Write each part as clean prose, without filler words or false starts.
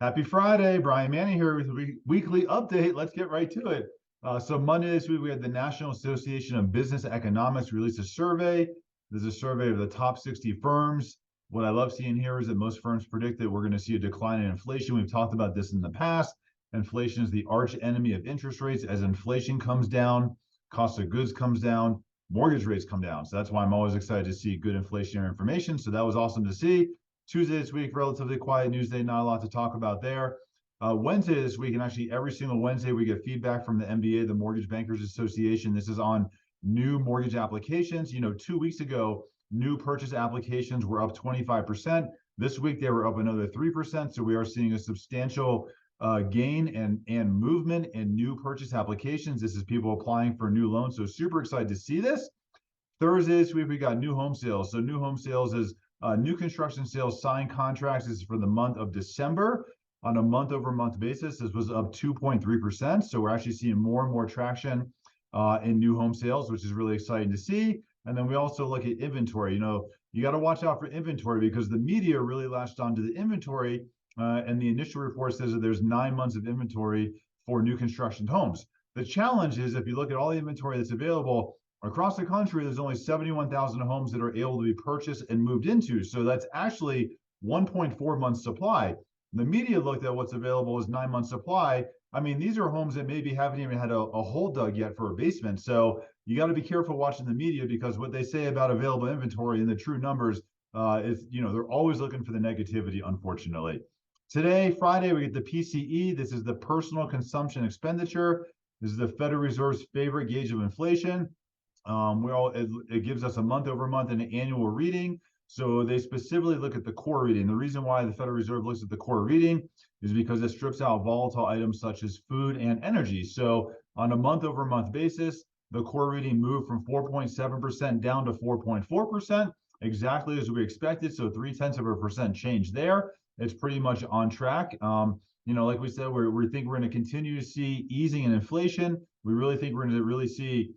Happy Friday, Brian Manning here with a weekly update. Let's get right to it. So Monday this week, we had the National Association of Business Economics release a survey. There's a survey of the top 60 firms. What I love seeing here is that most firms predict that we're going to see a decline in inflation. We've talked about this in the past. Inflation is the arch enemy of interest rates. As inflation comes down, cost of goods comes down, mortgage rates come down. So that's why I'm always excited to see good inflationary information. So that was awesome to see. Tuesday this week, relatively quiet news day, not a lot to talk about there. Wednesday this week, and actually every single Wednesday, we get feedback from the MBA, the Mortgage Bankers Association. This is on new mortgage applications. 2 weeks ago, new purchase applications were up 25%. This week, they were up another 3%. So we are seeing a substantial gain and movement in new purchase applications. This is people applying for new loans. So super excited to see this. Thursday this week, we got new home sales. So new home sales is new construction sales signed contracts. This is for the month of December on a month-over-month basis. This was up 2.3%. So we're actually seeing more and more traction in new home sales, which is really exciting to see. And then we also look at inventory. You got to watch out for inventory because the media really latched onto the inventory. And the initial report says that there's 9 months of inventory for new construction homes. The challenge is if you look at all the inventory that's available, across the country, there's only 71,000 homes that are able to be purchased and moved into. So that's actually 1.4 months supply. The media looked at what's available as 9 months supply. I mean, these are homes that maybe haven't even had a hole dug yet for a basement. So you got to be careful watching the media because what they say about available inventory and the true numbers is, they're always looking for the negativity, unfortunately. Today, Friday, we get the PCE. This is the personal consumption expenditure. This is the Federal Reserve's favorite gauge of inflation. It gives us a month over month and an annual reading. So they specifically look at the core reading. The reason why the Federal Reserve looks at the core reading is because it strips out volatile items such as food and energy. So on a month over month basis, the core reading moved from 4.7% down to 4.4%, exactly as we expected. So 0.3% change there. It's pretty much on track. Like we said, we think we're going to continue to see easing in inflation. We really think we're going to really see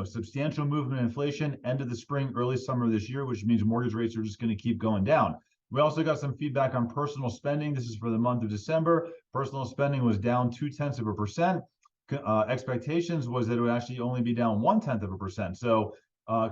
substantial movement in inflation end of the spring, early summer this year, which means mortgage rates are just going to keep going down. We also got some feedback on personal spending. This is for the month of December. Personal spending was down 0.2%. Expectations was that it would actually only be down 0.1%. So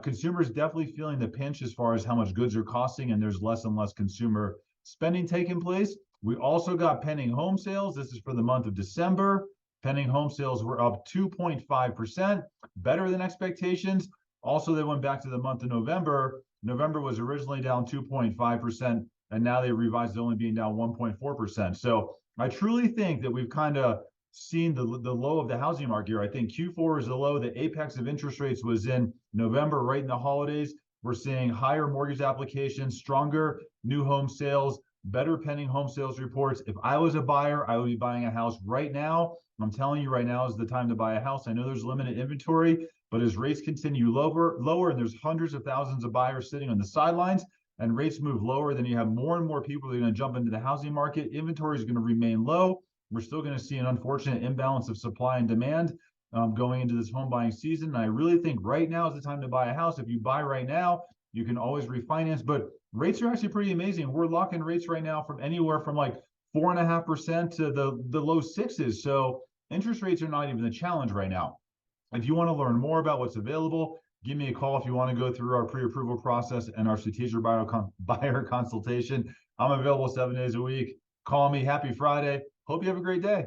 consumers definitely feeling the pinch as far as how much goods are costing, and there's less and less consumer spending taking place. We also got pending home sales. This is for the month of December. Pending home sales were up 2.5%, better than expectations. Also, they went back to the month of November. November was originally down 2.5%, and now they revised it only being down 1.4%. So I truly think that we've kind of seen the low of the housing market here. I think Q4 is the low. The apex of interest rates was in November, right in the holidays. We're seeing higher mortgage applications, stronger new home sales, better pending home sales reports. If I was a buyer, I would be buying a house right now. I'm telling you right now is the time to buy a house. I know there's limited inventory, but as rates continue lower, and there's hundreds of thousands of buyers sitting on the sidelines, and rates move lower, then you have more and more people that are going to jump into the housing market. Inventory is going to remain low. We're still going to see an unfortunate imbalance of supply and demand going into this home buying season. And I really think right now is the time to buy a house. If you buy right now, you can always refinance, but rates are actually pretty amazing. We're locking rates right now from anywhere from like 4.5% to the low sixes. So interest rates are not even the challenge right now. If you want to learn more about what's available, give me a call if you want to go through our pre-approval process and our strategic buyer consultation. I'm available 7 days a week. Call me. Happy Friday. Hope you have a great day.